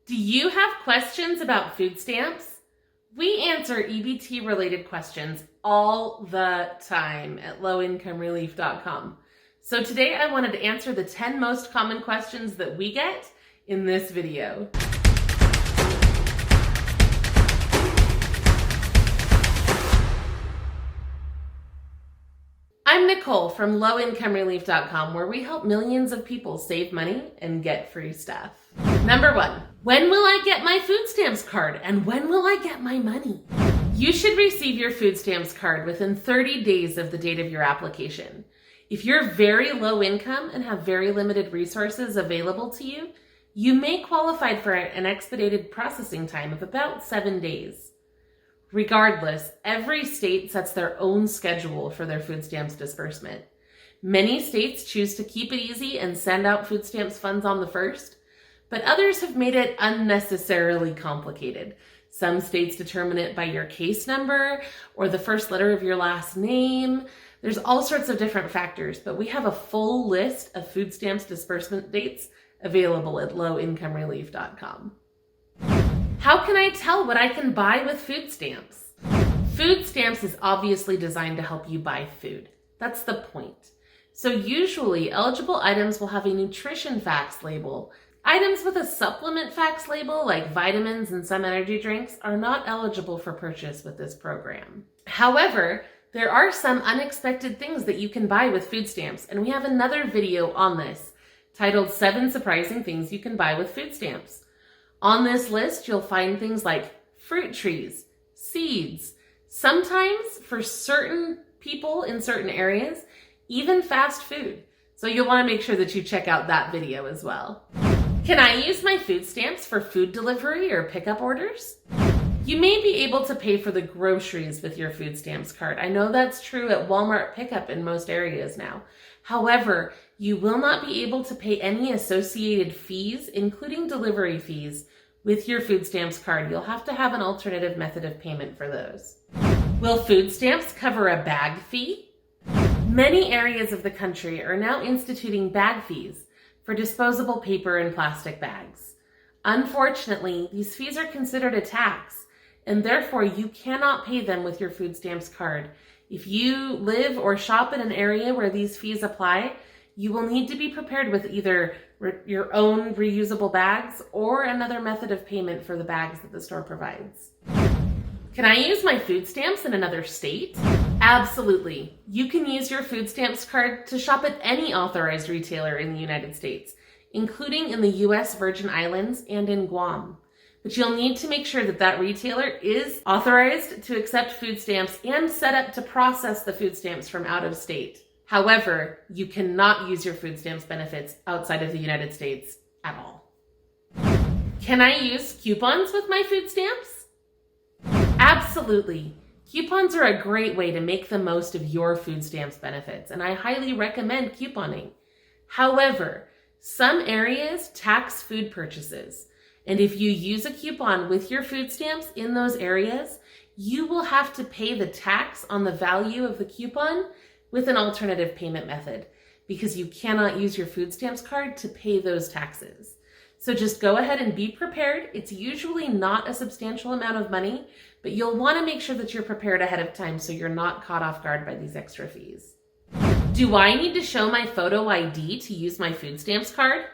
Do you have questions about food stamps? We answer EBT-related questions all the time at lowincomerelief.com. So today I wanted to answer the 10 most common questions that we get in this video. I'm Nicole from lowincomerelief.com, where we help millions of people save money and get free stuff. Number 1, when will I get my food stamps card and when will I get my money? You should receive your food stamps card within 30 days of the date of your application. If you're very low income and have very limited resources available to you, you may qualify for an expedited processing time of about 7 days. Regardless, every state sets their own schedule for their food stamps disbursement. Many states choose to keep it easy and send out food stamps funds on the 1st, but others have made it unnecessarily complicated. Some states determine it by your case number or the first letter of your last name. There's all sorts of different factors, but we have a full list of food stamps disbursement dates available at lowincomerelief.com. How can I tell what I can buy with food stamps? Food stamps is obviously designed to help you buy food. That's the point. So usually eligible items will have a nutrition facts label. Items with a supplement facts label, like vitamins and some energy drinks, are not eligible for purchase with this program. However, there are some unexpected things that you can buy with food stamps, and we have another video on this titled 7 Surprising Things You Can Buy with Food Stamps. On this list, you'll find things like fruit trees, seeds, sometimes for certain people in certain areas, even fast food. So you'll want to make sure that you check out that video as well. Can I use my food stamps for food delivery or pickup orders? You may be able to pay for the groceries with your food stamps card. I know that's true at Walmart pickup in most areas now. However, you will not be able to pay any associated fees, including delivery fees, with your food stamps card. You'll have to have an alternative method of payment for those. Will food stamps cover a bag fee? Many areas of the country are now instituting bag fees for disposable paper and plastic bags. Unfortunately, these fees are considered a tax, and therefore you cannot pay them with your food stamps card. If you live or shop in an area where these fees apply, you will need to be prepared with either your own reusable bags or another method of payment for the bags that the store provides. Can I use my food stamps in another state? Absolutely. You can use your food stamps card to shop at any authorized retailer in the United States, including in the U.S. Virgin Islands and in Guam. But you'll need to make sure that that retailer is authorized to accept food stamps and set up to process the food stamps from out of state. However, you cannot use your food stamps benefits outside of the United States at all. Can I use coupons with my food stamps? Absolutely. Coupons are a great way to make the most of your food stamps benefits, and I highly recommend couponing. However, some areas tax food purchases, and if you use a coupon with your food stamps in those areas, you will have to pay the tax on the value of the coupon with an alternative payment method, because you cannot use your food stamps card to pay those taxes. So just go ahead and be prepared. It's usually not a substantial amount of money, but you'll want to make sure that you're prepared ahead of time so you're not caught off guard by these extra fees. Do I need to show my photo ID to use my food stamps card?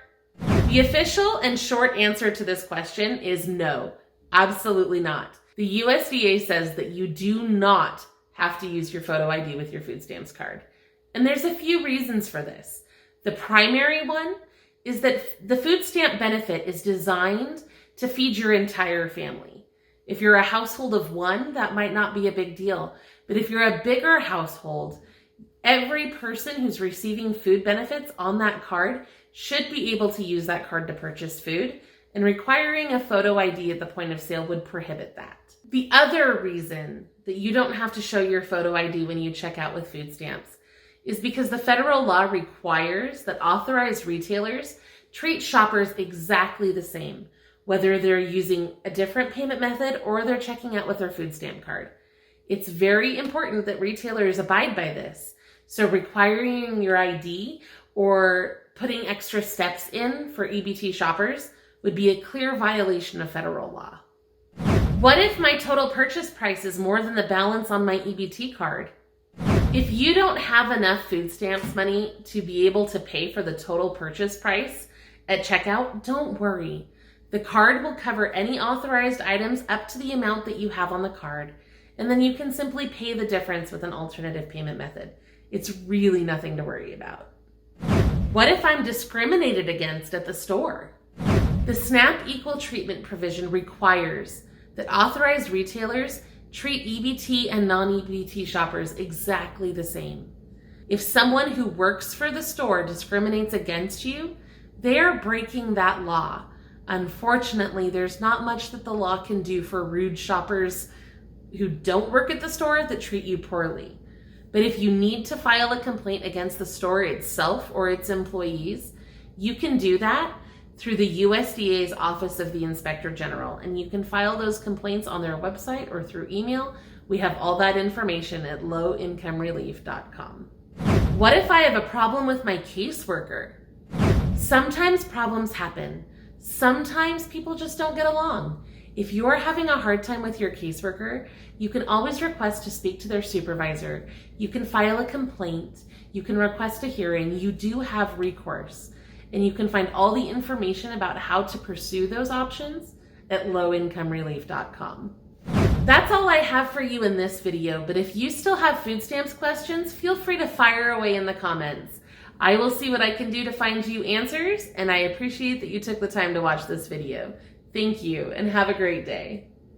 The official and short answer to this question is no, absolutely not. The USDA says that you do not have to use your photo ID with your food stamps card. And there's a few reasons for this. The primary one is that the food stamp benefit is designed to feed your entire family. If you're a household of one, that might not be a big deal. But if you're a bigger household, every person who's receiving food benefits on that card should be able to use that card to purchase food, and requiring a photo ID at the point of sale would prohibit that. The other reason that you don't have to show your photo ID when you check out with food stamps is because the federal law requires that authorized retailers treat shoppers exactly the same, whether they're using a different payment method or they're checking out with their food stamp card. It's very important that retailers abide by this. So requiring your ID or putting extra steps in for EBT shoppers would be a clear violation of federal law. What if my total purchase price is more than the balance on my EBT card? If you don't have enough food stamps money to be able to pay for the total purchase price at checkout, don't worry. The card will cover any authorized items up to the amount that you have on the card, and then you can simply pay the difference with an alternative payment method. It's really nothing to worry about. What if I'm discriminated against at the store? The SNAP Equal Treatment provision requires that authorized retailers treat EBT and non-EBT shoppers exactly the same. If someone who works for the store discriminates against you, they are breaking that law. Unfortunately, there's not much that the law can do for rude shoppers who don't work at the store that treat you poorly. But if you need to file a complaint against the store itself or its employees, you can do that through the USDA's Office of the Inspector General, and you can file those complaints on their website or through email. We have all that information at lowincomerelief.com. What if I have a problem with my caseworker? Sometimes problems happen. Sometimes people just don't get along. If you're having a hard time with your caseworker, you can always request to speak to their supervisor. You can file a complaint. You can request a hearing. You do have recourse. And you can find all the information about how to pursue those options at lowincomerelief.com. That's all I have for you in this video, but if you still have food stamps questions, feel free to fire away in the comments. I will see what I can do to find you answers, and I appreciate that you took the time to watch this video. Thank you, and have a great day.